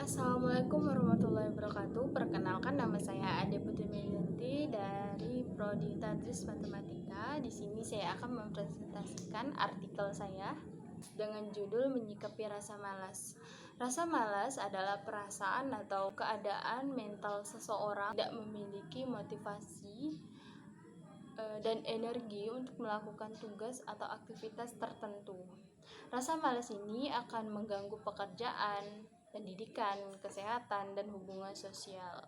Assalamualaikum warahmatullahi wabarakatuh. Perkenalkan, nama saya Ade Putri Melianti dari Prodi Tadris Matematika. Di sini saya akan mempresentasikan artikel saya dengan judul Menyikapi Rasa Malas. Rasa malas adalah perasaan atau keadaan mental seseorang tidak memiliki motivasi dan energi untuk melakukan tugas atau aktivitas tertentu. Rasa malas ini akan mengganggu pekerjaan, pendidikan, kesehatan, dan hubungan sosial.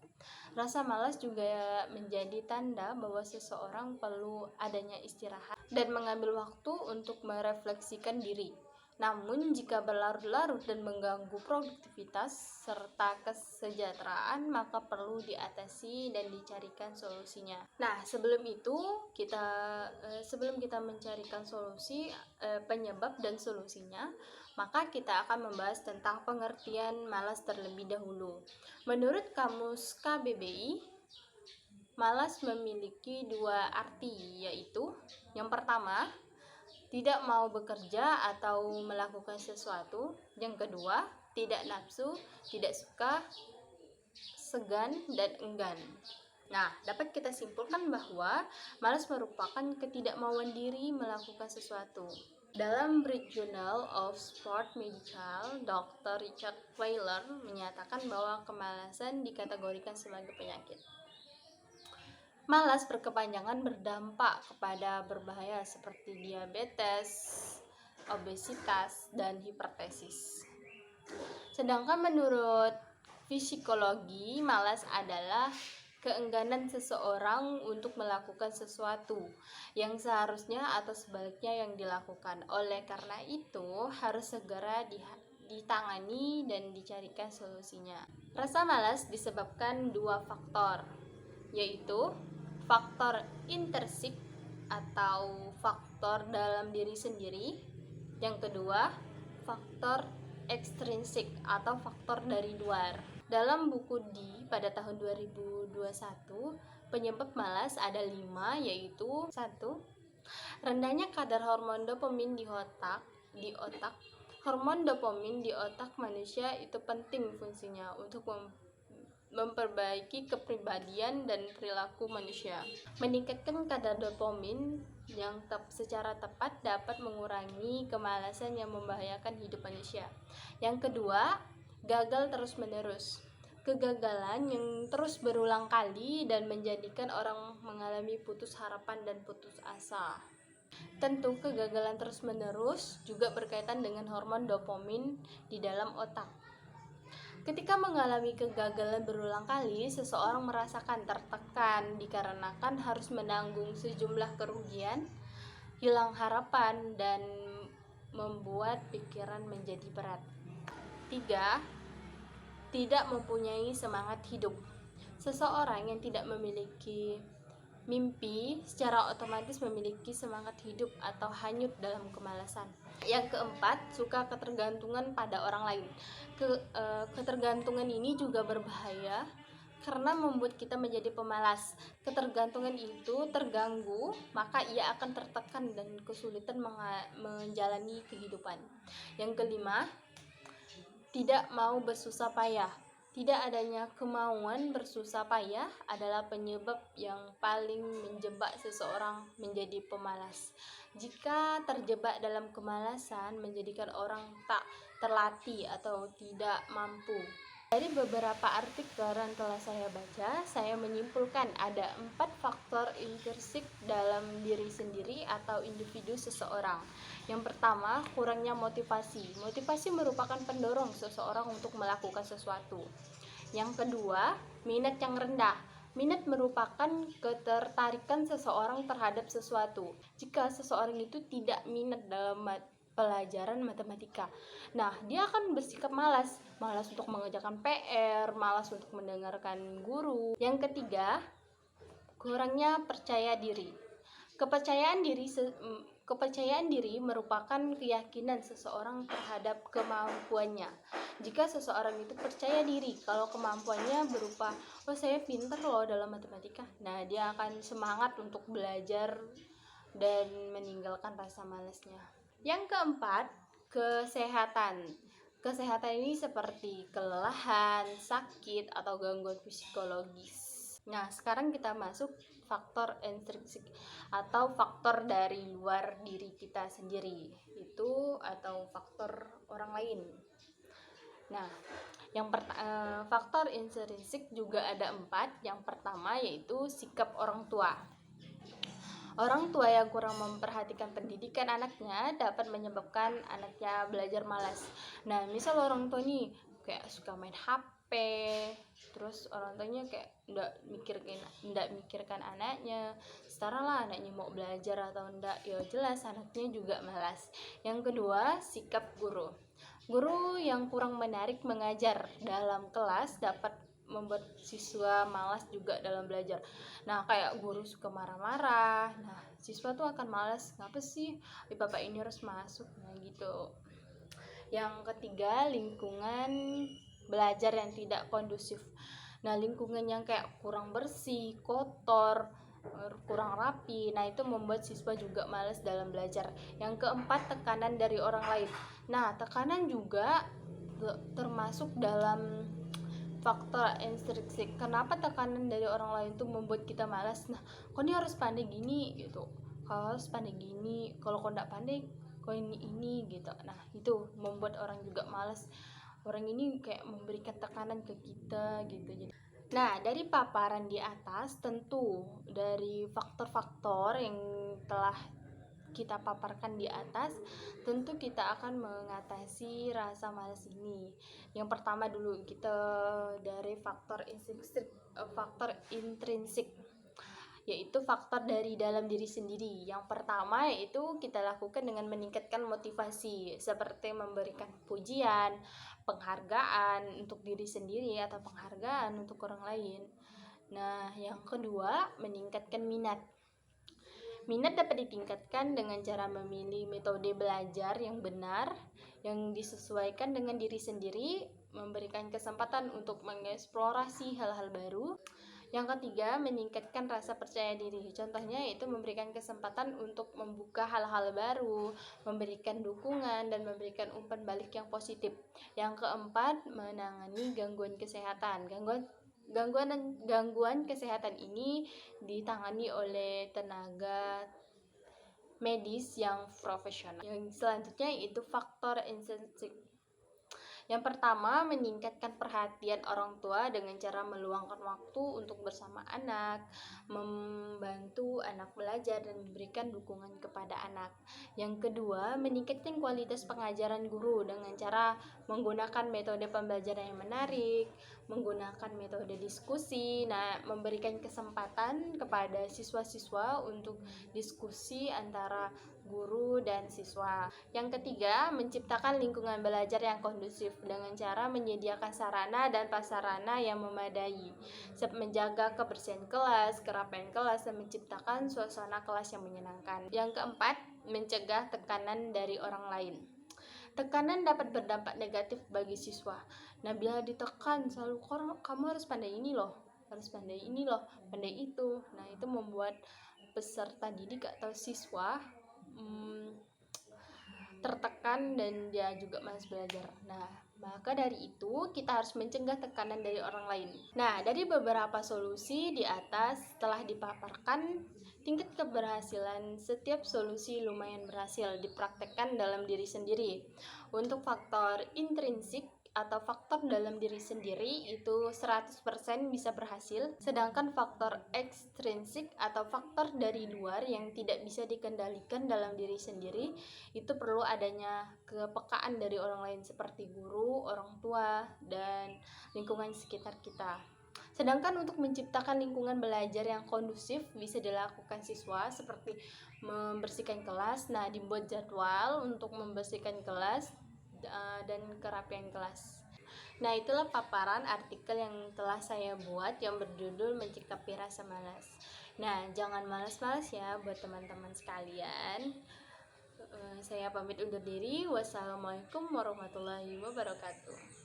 Rasa malas juga menjadi tanda bahwa seseorang perlu adanya istirahat dan mengambil waktu untuk merefleksikan diri. Namun, jika berlarut-larut dan mengganggu produktivitas serta kesejahteraan, maka perlu diatasi dan dicarikan solusinya. Nah, sebelum kita mencarikan solusi, penyebab dan solusinya, maka kita akan membahas tentang pengertian malas terlebih dahulu. Menurut Kamus KBBI, malas memiliki dua arti, yaitu yang pertama, tidak mau bekerja atau melakukan sesuatu. Yang kedua, tidak nafsu, tidak suka, segan, dan enggan. Nah, dapat kita simpulkan bahwa malas merupakan ketidakmauan diri melakukan sesuatu. Dalam British Journal of Sport Medical, Dr. Richard Weiler menyatakan bahwa kemalasan dikategorikan sebagai penyakit. Malas berkepanjangan berdampak kepada berbahaya seperti diabetes, obesitas, dan hipertensi. Sedangkan menurut psikologi, malas adalah keengganan seseorang untuk melakukan sesuatu yang seharusnya atau sebaliknya yang dilakukan. Oleh karena itu, harus segera ditangani dan dicarikan solusinya. Rasa malas disebabkan dua faktor, yaitu faktor intrinsik atau faktor dalam diri sendiri. Yang kedua, faktor ekstrinsik atau faktor dari luar. Dalam buku pada tahun 2021, penyebab malas ada 5, yaitu 1. Rendahnya kadar hormon dopamin di otak. Hormon dopamin di otak manusia itu penting fungsinya untuk memperbaiki kepribadian dan perilaku manusia. Meningkatkan kadar dopamin yang secara tepat dapat mengurangi kemalasan yang membahayakan hidup manusia. Yang kedua, gagal terus-menerus. Kegagalan yang terus berulang kali dan menjadikan orang mengalami putus harapan dan putus asa. Tentu kegagalan terus-menerus juga berkaitan dengan hormon dopamin di dalam otak. Ketika mengalami kegagalan berulang kali, seseorang merasakan tertekan dikarenakan harus menanggung sejumlah kerugian, hilang harapan, dan membuat pikiran menjadi berat. 3. Tidak mempunyai semangat hidup. Seseorang yang tidak memiliki mimpi secara otomatis memiliki semangat hidup atau hanyut dalam kemalasan. Yang keempat, suka ketergantungan pada orang lain. Ketergantungan ini juga berbahaya karena membuat kita menjadi pemalas. Ketergantungan itu terganggu, maka ia akan tertekan dan kesulitan menjalani kehidupan. Yang kelima, tidak mau bersusah payah. Tidak adanya kemauan bersusah payah adalah penyebab yang paling menjebak seseorang menjadi pemalas. Jika terjebak dalam kemalasan menjadikan orang tak terlatih atau tidak mampu. Dari beberapa artikel yang telah saya baca, saya menyimpulkan ada 4 faktor intrinsik dalam diri sendiri atau individu seseorang. Yang pertama, kurangnya motivasi. Motivasi merupakan pendorong seseorang untuk melakukan sesuatu. Yang kedua, minat yang rendah. Minat merupakan ketertarikan seseorang terhadap sesuatu. Jika seseorang itu tidak minat dalam pelajaran matematika, nah dia akan bersikap malas untuk mengerjakan PR, malas untuk mendengarkan guru. Yang ketiga, kurangnya percaya diri. Kepercayaan diri merupakan keyakinan seseorang terhadap kemampuannya. Jika seseorang itu percaya diri kalau kemampuannya berupa, saya pintar loh dalam matematika, nah dia akan semangat untuk belajar dan meninggalkan rasa malasnya. Yang keempat, kesehatan. Kesehatan ini seperti kelelahan, sakit, atau gangguan psikologis. Nah, sekarang kita masuk faktor intrinsik atau faktor dari luar diri kita sendiri, itu atau faktor orang lain. Nah, faktor intrinsik juga ada 4. Yang pertama yaitu sikap orang tua. Orang tua yang kurang memperhatikan pendidikan anaknya dapat menyebabkan anaknya belajar malas. Nah, misal orang tua nih kayak suka main HP, terus orang tuanya kayak nggak mikirkan anaknya, setara lah anaknya mau belajar atau enggak, ya jelas anaknya juga malas. Yang kedua, sikap guru. Guru yang kurang menarik mengajar dalam kelas dapat membuat siswa malas juga dalam belajar. Nah, kayak guru suka marah-marah, nah siswa tuh akan malas, ngapa sih bapak ini harus masuk, nah gitu. Yang ketiga, lingkungan belajar yang tidak kondusif. Nah, lingkungan yang kayak kurang bersih, kotor, kurang rapi, nah itu membuat siswa juga malas dalam belajar. Yang keempat, tekanan dari orang lain. Nah, tekanan juga termasuk dalam faktor intrinsik. Kenapa tekanan dari orang lain tuh membuat kita malas? Nah, kau ini harus pandai gini gitu, kau harus pandai gini, kalau kau nggak pandai kau ini gitu. Nah, itu membuat orang juga malas. Orang ini kayak memberikan tekanan ke kita gitu. Nah, dari paparan di atas, tentu dari faktor-faktor yang telah kita paparkan di atas, tentu kita akan mengatasi rasa malas ini. Yang pertama dulu, kita dari faktor intrinsik, yaitu faktor dari dalam diri sendiri. Yang pertama yaitu kita lakukan dengan meningkatkan motivasi, seperti memberikan pujian, penghargaan untuk diri sendiri atau penghargaan untuk orang lain. Nah, yang kedua, meningkatkan minat. Minat dapat ditingkatkan dengan cara memilih metode belajar yang benar, yang disesuaikan dengan diri sendiri, memberikan kesempatan untuk mengeksplorasi hal-hal baru. Yang ketiga, meningkatkan rasa percaya diri. Contohnya yaitu memberikan kesempatan untuk membuka hal-hal baru, memberikan dukungan, dan memberikan umpan balik yang positif. Yang keempat, menangani gangguan kesehatan. Gangguan kesehatan ini ditangani oleh tenaga medis yang profesional. Yang selanjutnya yaitu faktor intrinsik. Yang pertama, meningkatkan perhatian orang tua dengan cara meluangkan waktu untuk bersama anak, membantu anak belajar, dan memberikan dukungan kepada anak. Yang kedua, meningkatkan kualitas pengajaran guru dengan cara menggunakan metode pembelajaran yang menarik, menggunakan metode diskusi, memberikan kesempatan kepada siswa-siswa untuk diskusi antara guru dan siswa. Yang ketiga, menciptakan lingkungan belajar yang kondusif dengan cara menyediakan sarana dan prasarana yang memadai, menjaga kebersihan kelas, kerapian kelas, dan menciptakan suasana kelas yang menyenangkan. Yang keempat, mencegah tekanan dari orang lain. Tekanan dapat berdampak negatif bagi siswa. Nah, bila ditekan selalu, kamu harus pandai ini loh, harus pandai ini loh, pandai itu. Nah, itu membuat peserta didik atau siswa tertekan dan dia juga malas belajar. Nah, maka dari itu kita harus mencegah tekanan dari orang lain. Nah, dari beberapa solusi di atas telah dipaparkan, tingkat keberhasilan setiap solusi lumayan berhasil dipraktekkan dalam diri sendiri. Untuk faktor intrinsik atau faktor dalam diri sendiri itu 100% bisa berhasil, sedangkan faktor ekstrinsik atau faktor dari luar yang tidak bisa dikendalikan dalam diri sendiri itu perlu adanya kepekaan dari orang lain seperti guru, orang tua, dan lingkungan sekitar kita. Sedangkan untuk menciptakan lingkungan belajar yang kondusif bisa dilakukan siswa seperti membersihkan kelas. Nah, dibuat jadwal untuk membersihkan kelas dan kerapian kelas. Nah, itulah paparan artikel yang telah saya buat yang berjudul Mencikapi Rasa Malas. Nah, jangan malas-malas ya buat teman-teman sekalian. Saya pamit undur diri. Wassalamualaikum warahmatullahi wabarakatuh.